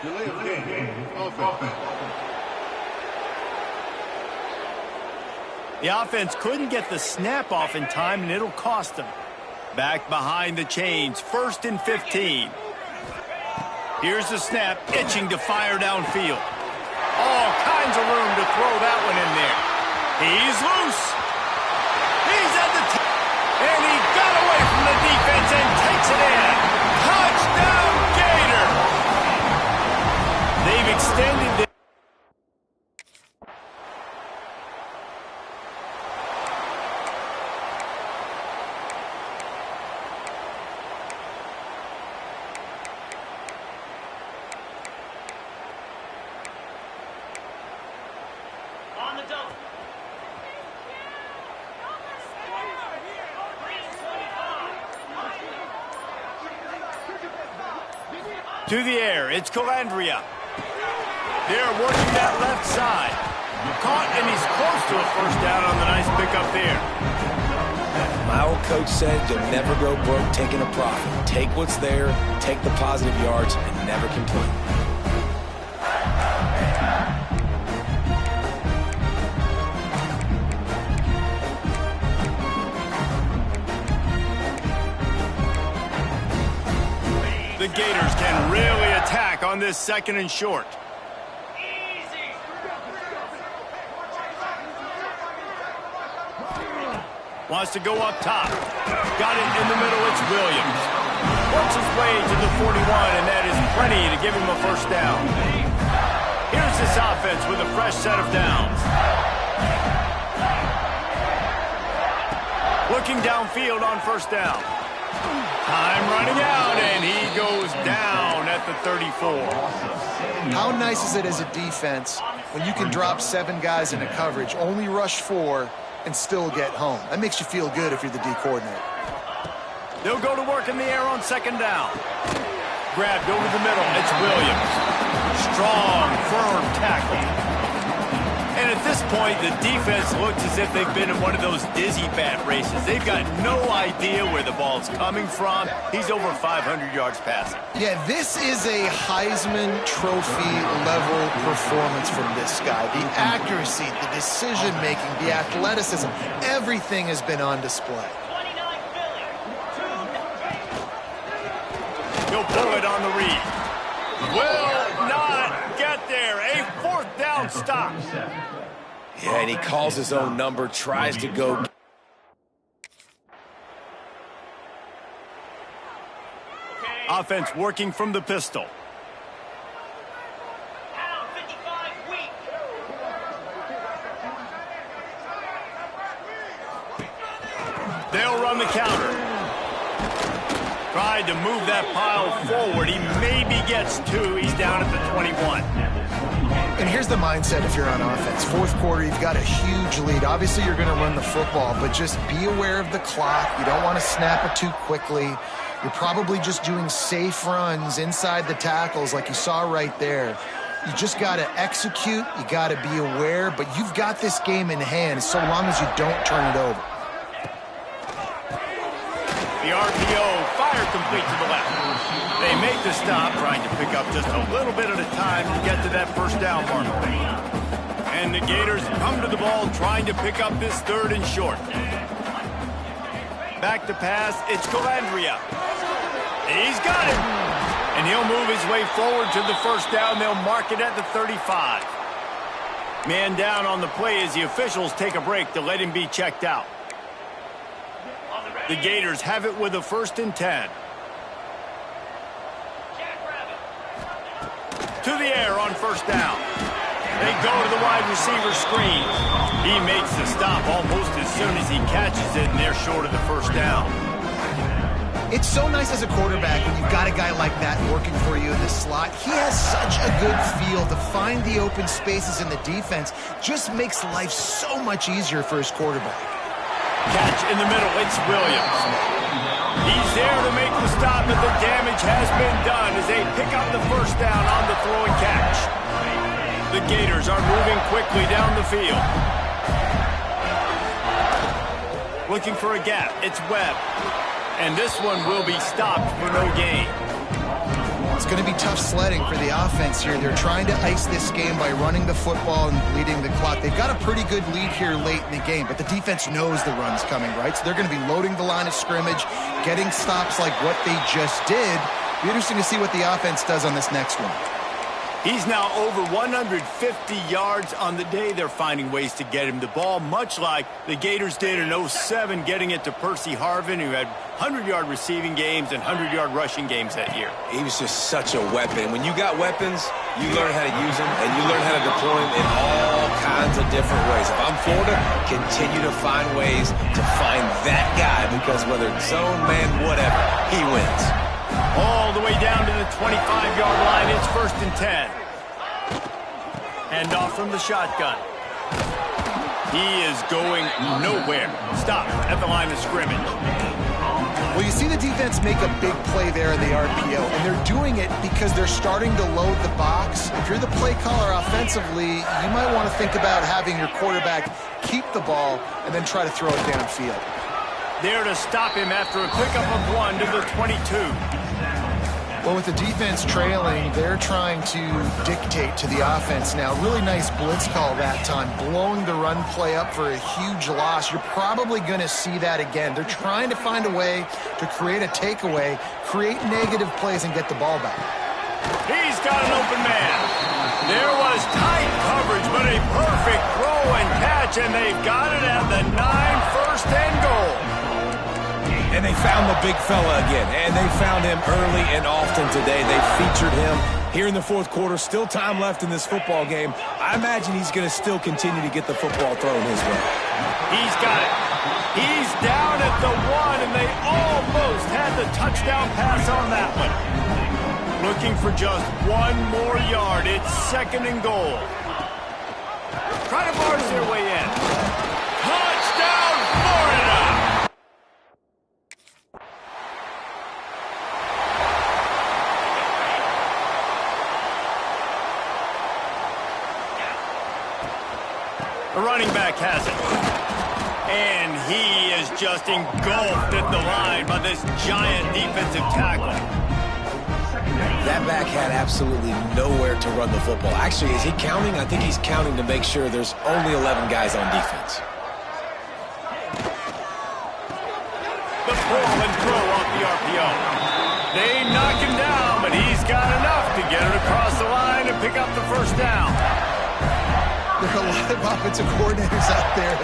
Delay of game. Offense. The offense couldn't get the snap off in time, and it'll cost them. Back behind the chains, 1st and 15. Here's the snap, itching to fire downfield. All kinds of room to throw that one in there. He's loose. He's at the and he got away from the defense and takes it in. Touchdown, Gator! They've extended the to the air. It's Calandria. They're working that left side. Caught, and he's close to a first down on the nice pickup there. My old coach said you'll never go broke taking a profit. Take what's there, take the positive yards, and never complain. The Gators can really attack on this 2nd and short. Wants to go up top. Got it in the middle. It's Williams. Works his way to the 41, and that is plenty to give him a first down. Here's this offense with a fresh set of downs. Looking downfield on first down. Time running out, and he goes down at the 34. How nice is it as a defense when you can drop 7 guys into coverage, only rush 4, and still get home? That makes you feel good if you're the D coordinator. They'll go to work in the air on 2nd down. Grabbed over the middle. It's Williams. Strong, firm tackle. And at this point, the defense looks as if they've been in one of those dizzy bat races. They've got no idea where the ball's coming from. He's over 500 yards passing. Yeah, this is a Heisman Trophy level performance from this guy. The accuracy, the decision-making, the athleticism, everything has been on display. He'll pull it on the read. Will not get there. A 4th down stop. Yeah, and he calls his own number, tries to go. Offense working from the pistol. They'll run the counter. Tried to move that pile forward. He maybe gets 2. He's down at the 21. And here's the mindset if you're on offense. 4th quarter, you've got a huge lead. Obviously, you're going to run the football, but just be aware of the clock. You don't want to snap it too quickly. You're probably just doing safe runs inside the tackles like you saw right there. You just got to execute. You got to be aware, but you've got this game in hand so long as you don't turn it over. The RPO, fire complete to the left. They make the stop, trying to pick up just a little bit at a time to get to that first down mark. And the Gators come to the ball, trying to pick up this 3rd and short. Back to pass, it's Calandria. He's got it. And he'll move his way forward to the first down. They'll mark it at the 35. Man down on the play as the officials take a break to let him be checked out. The Gators have it with a 1st and 10. To the air on first down. They go to the wide receiver screen. He makes the stop almost as soon as he catches it, and they're short of the first down. It's so nice as a quarterback when you've got a guy like that working for you in the slot. He has such a good feel to find the open spaces in the defense. Just makes life so much easier for his quarterback. Catch in the middle, it's Williams. He's there to make the stop, but the damage has been done as they pick up the first down on the throw and catch. The Gators are moving quickly down the field. Looking for a gap, it's Webb. And this one will be stopped for no gain. it's going to be tough sledding for the offense here. They're trying to ice this game by running the football and bleeding the clock. They've got a pretty good lead here late in the game, but the defense knows the run's coming, right? So they're going to be loading the line of scrimmage, getting stops like what they just did. Be interesting to see what the offense does on this next one. He's now over 150 yards on the day. They're finding ways to get him the ball, much like the Gators did in 07, getting it to Percy Harvin, who had 100-yard receiving games and 100-yard rushing games that year. He was just such a weapon. When you got weapons, you learn how to use them, and you learn how to deploy them in all kinds of different ways. If I'm Florida, continue to find ways to find that guy, because whether it's zone, man, whatever, he wins. All the way down to the 25-yard line. It's 1st and 10. Hand off from the shotgun. He is going nowhere. Stop at the line of scrimmage. Well, you see the defense make a big play there in the RPO, and they're doing it because they're starting to load the box. If you're the play caller offensively, you might want to think about having your quarterback keep the ball and then try to throw it downfield. There to stop him after a pickup of 1 to the 22. Well, with the defense trailing, they're trying to dictate to the offense now. Really nice blitz call that time, blowing the run play up for a huge loss. You're probably going to see that again. They're trying to find a way to create a takeaway, create negative plays, and get the ball back. He's got an open man. There was tight coverage, but a perfect throw and catch, and they've got it at the 9, 1st and goal. And they found the big fella again, and they found him early and often today. They featured him here in the 4th quarter. Still time left in this football game. I imagine he's going to still continue to get the football thrown his way. He's got it. He's down at the 1, and they almost had the touchdown pass on that one. Looking for just 1 more yard. It's 2nd and goal. Try to barge their way in. Touchdown, Florida! The running back has it. And he is just engulfed at the line by this giant defensive tackle. That back had absolutely nowhere to run the football. Actually, is he counting? I think he's counting to make sure there's only 11 guys on defense. The pull and throw off the RPO. They knock him down, but he's got enough to get it across the line and pick up the 1st down. There are a lot of offensive coordinators out there.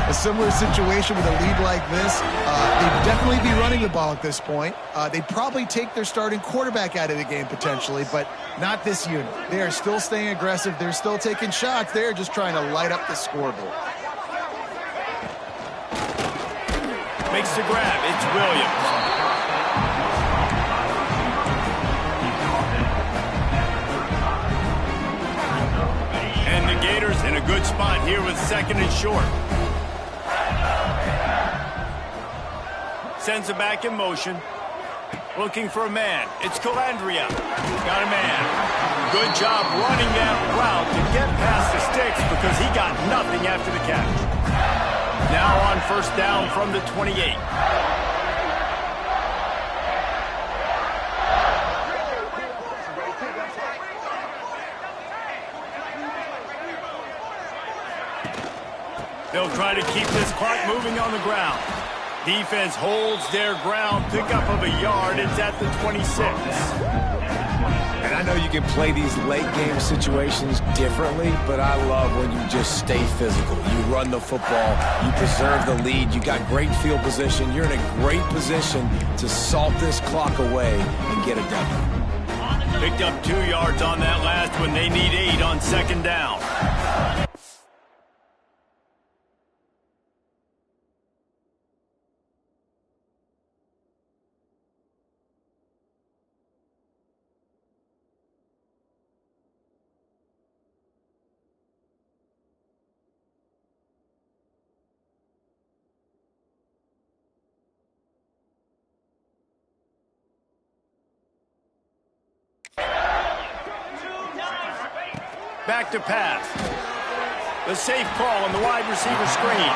A similar situation with a lead like this. They'd definitely be running the ball at this point. They'd probably take their starting quarterback out of the game potentially, but not this unit. They are still staying aggressive. They're still taking shots. They're just trying to light up the scoreboard. Makes the grab. It's Williams. And the Gators in a good spot here with 2nd and short. Sends it back in motion. Looking for a man. It's Calandria. Got a man. Good job running that route to get past the sticks because he got nothing after the catch. Now on 1st down from the 28. They'll try to keep this clock moving on the ground. Defense holds their ground. Pickup of a yard. It's at the 26. And I know you can play these late game situations differently, but I love when you just stay physical. You run the football. You preserve the lead. You got great field position. You're in a great position to salt this clock away and get a W. Picked up 2 yards on that last one. They need 8 on 2nd down. Back to pass. The safe call on the wide receiver screen.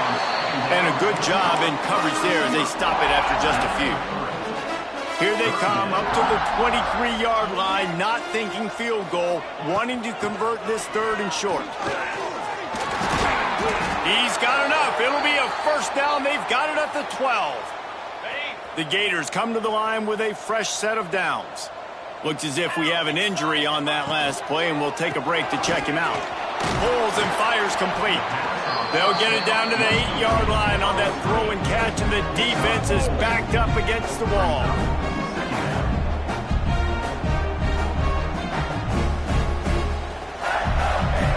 And a good job in coverage there as they stop it after just a few. Here they come up to the 23-yard line, not thinking field goal, wanting to convert this 3rd and short. He's got enough. It'll be a first down. They've got it at the 12. The Gators come to the line with a fresh set of downs. Looks as if we have an injury on that last play, and we'll take a break to check him out. Pulls and fires complete. They'll get it down to the 8-yard line on that throw and catch, and the defense is backed up against the wall.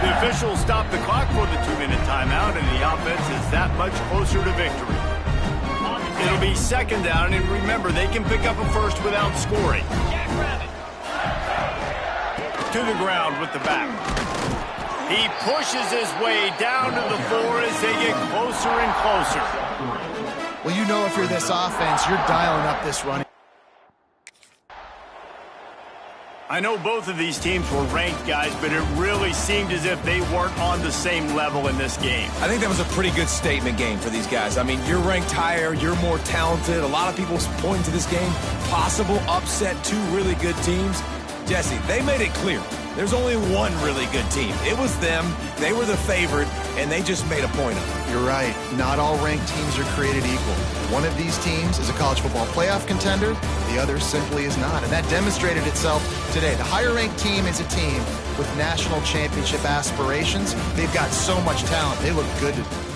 The officials stop the clock for the 2-minute timeout, and the offense is that much closer to victory. It'll be 2nd down, and remember, they can pick up a first without scoring. To the ground with the back. He pushes his way down to the 4 as they get closer and closer. Well, you know if you're this offense, you're dialing up this running. I know both of these teams were ranked, guys, but it really seemed as if they weren't on the same level in this game. I think that was a pretty good statement game for these guys. I mean, you're ranked higher, you're more talented. A lot of people pointing to this game. Possible upset, 2 really good teams. Jesse, they made it clear. There's only one really good team. It was them. They were the favorite, and they just made a point of it. You're right. Not all ranked teams are created equal. One of these teams is a college football playoff contender. The other simply is not, and that demonstrated itself today. The higher-ranked team is a team with national championship aspirations. They've got so much talent. They look good today.